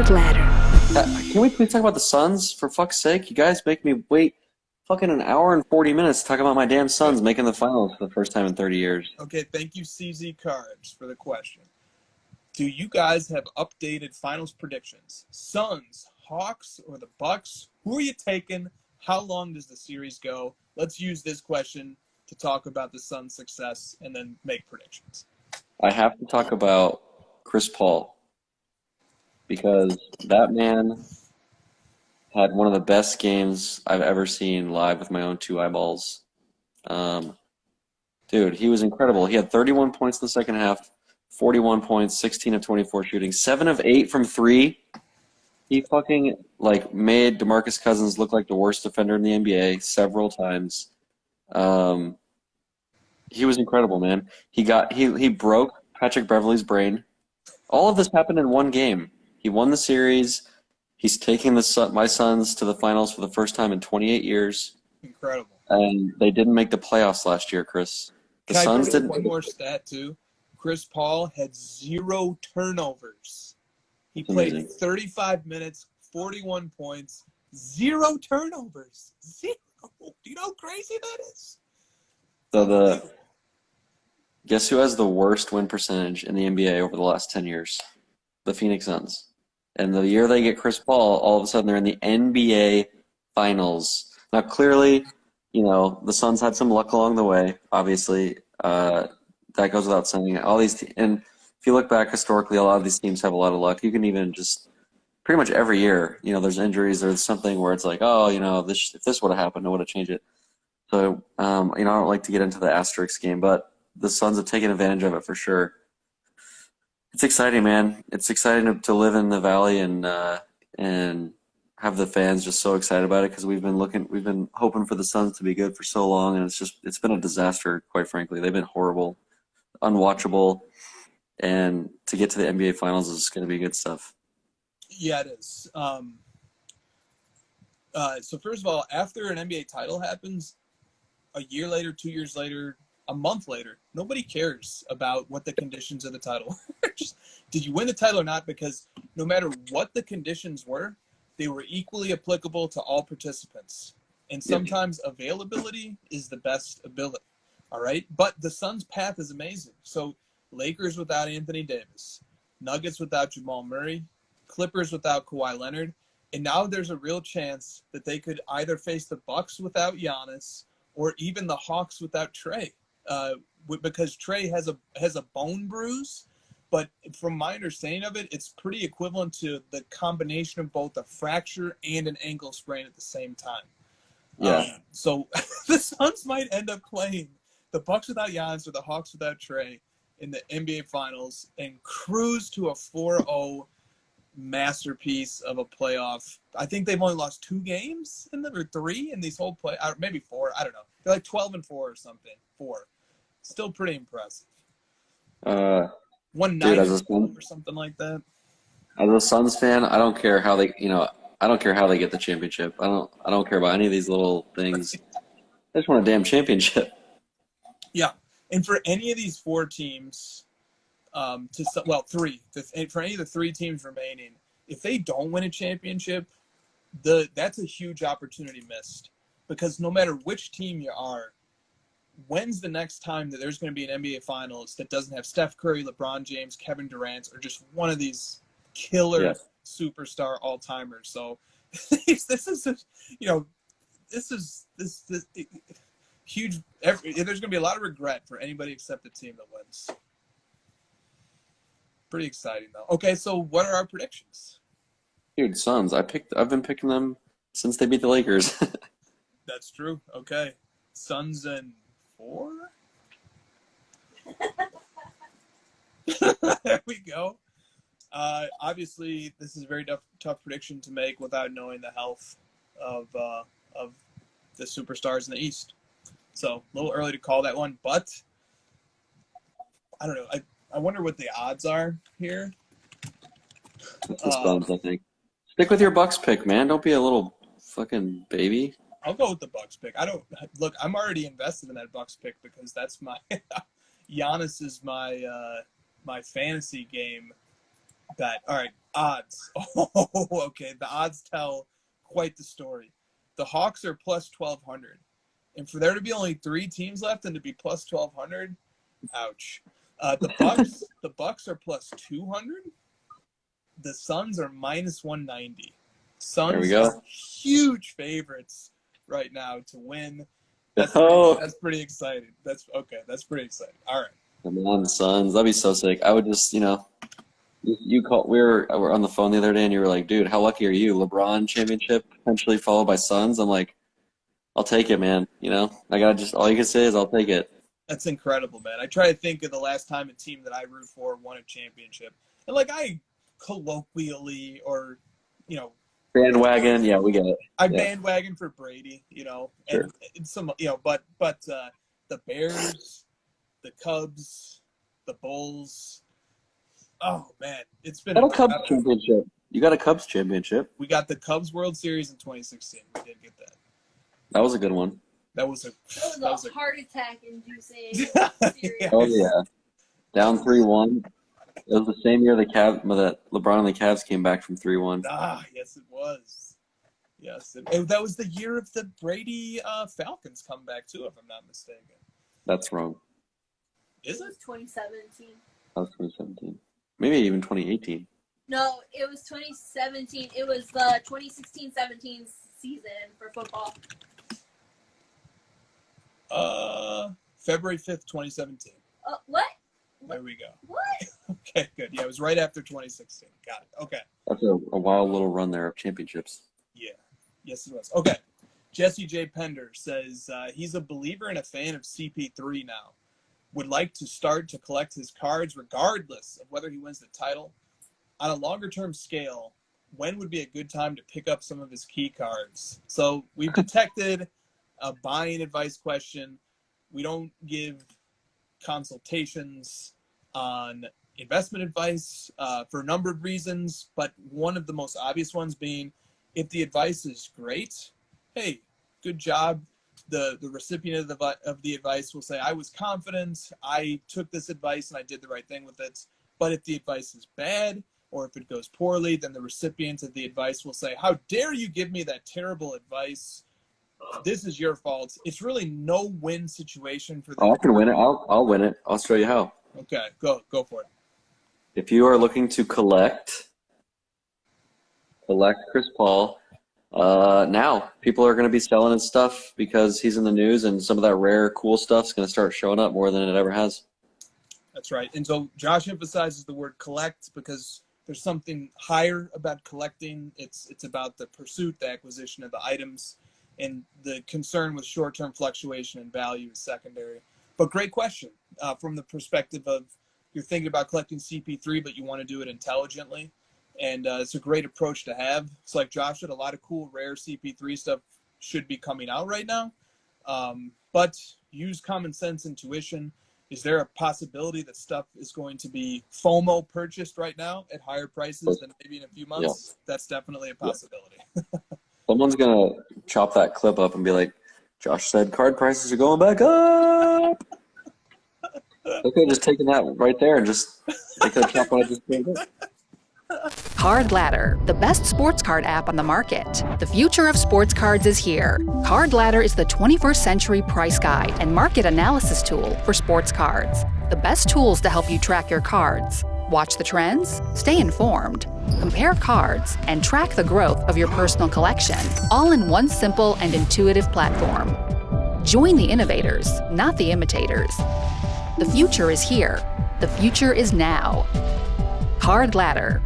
Ladder. Can we please talk about the Suns, for fuck's sake? You guys make me wait fucking an hour and 40 minutes to talk about my damn Suns making the finals for the first time in 30 years. Okay, thank you, CZ Cards, for the question. Do you guys have updated finals predictions? Suns, Hawks, or the Bucks? Who are you taking? How long does the series go? Let's use this question to talk about the Suns' success and then make predictions. I have to talk about Chris Paul because that man had one of the best games I've ever seen live with my own two eyeballs. Dude, he was incredible. He had 31 points in the second half, 41 points, 16 of 24 shooting, 7 of 8 from 3. He fucking made DeMarcus Cousins look like the worst defender in the NBA several times. He was incredible, man. He broke Patrick Beverley's brain. All of this happened in one game. He won the series. He's taking my Suns to the finals for the first time in 28 years. Incredible. And they didn't make the playoffs last year, Chris. The Suns didn't. One more stat, too. Chris Paul had 0 turnovers. He played amazing. 35 minutes, 41 points, 0 turnovers. 0. Do you know how crazy that is? So guess who has the worst win percentage in the NBA over the last 10 years? The Phoenix Suns. And the year they get Chris Paul, all of a sudden they're in the NBA Finals. Now, clearly, the Suns had some luck along the way. Obviously, that goes without saying. And if you look back historically, a lot of these teams have a lot of luck. You can even just pretty much every year, there's injuries. There's something where it's like, if this would have happened, it would have changed it. So, I don't like to get into the asterisk game, but the Suns have taken advantage of it for sure. It's exciting, man. It's exciting to live in the Valley and have the fans just so excited about it because we've been hoping for the Suns to be good for so long, and it's been a disaster, quite frankly. They've been horrible, unwatchable, and to get to the NBA Finals is going to be good stuff. Yeah, it is. So first of all, after an NBA title happens, a year later, 2 years later, a month later, nobody cares about what the conditions of the title were. Did you win the title or not? Because no matter what the conditions were, they were equally applicable to all participants. And sometimes availability is the best ability. All right? But the Suns' path is amazing. So Lakers without Anthony Davis, Nuggets without Jamal Murray, Clippers without Kawhi Leonard, and now there's a real chance that they could either face the Bucks without Giannis or even the Hawks without Trae. Because Trae has a bone bruise, but from my understanding of it, it's pretty equivalent to the combination of both a fracture and an ankle sprain at the same time. Yeah. So the Suns might end up playing the Bucks without Giannis or the Hawks without Trae in the NBA Finals and cruise to a 4-0 masterpiece of a playoff. I think they've only lost 2 games or 3 in these whole maybe 4. I don't know. They're like 12-4 or something. 4. Still pretty impressive. 1-9 or something like that. As a Suns fan, I don't care how they, I don't care how they get the championship. I don't care about any of these little things. I just want a damn championship. Yeah, and for any of these 4 teams, 3. For any of the 3 teams remaining, if they don't win a championship, that's a huge opportunity missed. Because no matter which team you are, when's the next time that there's going to be an NBA Finals that doesn't have Steph Curry, LeBron James, Kevin Durant, or just one of these killer superstar all-timers? So this is huge. There's going to be a lot of regret for anybody except the team that wins. Pretty exciting, though. Okay, so what are our predictions? Dude, Suns. I've been picking them since they beat the Lakers. That's true. Okay, Suns and 4. There we go. Obviously, this is a very tough prediction to make without knowing the health of the superstars in the East. So a little early to call that one, but I don't know. I wonder what the odds are here. It's Suns, I think. Stick with your Bucks pick, man. Don't be a little fucking baby. I'll go with the Bucks pick. I'm already invested in that Bucks pick because that's my Giannis is my fantasy game Bet. All right, odds. Oh, okay. The odds tell quite the story. The Hawks are plus 1,200. And for there to be only 3 teams left and to be plus 1,200, ouch. The Bucks are plus 200. The Suns are minus 190. Suns There we go. are huge favorites right now to win. That's pretty exciting. That's pretty exciting. All right. Come on, the Suns. That'd be so sick. I would just, we were on the phone the other day and you were like, dude, how lucky are you? LeBron championship potentially followed by Suns. I'm like, I'll take it, man. All you can say is I'll take it. That's incredible, man. I try to think of the last time a team that I root for won a championship. And I colloquially or, bandwagon. Yeah, we get it. I bandwagon for Brady, and some, but the Bears, the Cubs, the Bulls. Oh man, it's been a Cubs championship. You got a Cubs championship. We got the Cubs World Series in 2016. We did get that. That was a good one. That was a heart attack inducing. Oh yeah, down 3-1. It was the same year that LeBron and the Cavs came back from 3-1. Ah, yes, it was. Yes, that was the year of the Brady Falcons comeback too, if I'm not mistaken. That's wrong. Is It it? was 2017. That was 2017. Maybe even 2018. No, it was 2017. It was the 2016-17 season for football. February 5th, 2017. What? There we go. What? Okay, good. Yeah, it was right after 2016. Got it. Okay. That's a wild little run there of championships. Yeah. Yes, it was. Okay. Jesse J. Pender says he's a believer and a fan of CP3 now. Would like to start to collect his cards regardless of whether he wins the title. On a longer-term scale, when would be a good time to pick up some of his key cards? So we've detected a buying advice question. We don't give consultations on investment advice for a number of reasons, but one of the most obvious ones being if the advice is great, hey, good job. The recipient of the advice will say, I was confident, I took this advice and I did the right thing with it. But if the advice is bad or if it goes poorly, then the recipient of the advice will say, how dare you give me that terrible advice? This is your fault. It's really no win situation for the I can win it. I'll win it. I'll show you how. Okay, go for it. If you are looking to collect Chris Paul, now people are going to be selling his stuff because he's in the news, and some of that rare, cool stuff is going to start showing up more than it ever has. That's right. And so Josh emphasizes the word collect because there's something higher about collecting. It's about the pursuit, the acquisition of the items, and the concern with short-term fluctuation in value is secondary. But great question from the perspective of you're thinking about collecting CP3, but you want to do it intelligently. And it's a great approach to have. It's like Josh said, a lot of cool, rare CP3 stuff should be coming out right now. But use common sense, intuition. Is there a possibility that stuff is going to be FOMO purchased right now at higher prices than maybe in a few months? Yeah. That's definitely a possibility. Yeah. Someone's going to chop that clip up and be like, Josh said card prices are going back up. They could have just taken that right there and they could have chopped what I just did. Card Ladder, the best sports card app on the market. The future of sports cards is here. Card Ladder is the 21st century price guide and market analysis tool for sports cards. The best tools to help you track your cards. Watch the trends, stay informed, compare cards, and track the growth of your personal collection, all in one simple and intuitive platform. Join the innovators, not the imitators. The future is here. The future is now. Card Ladder.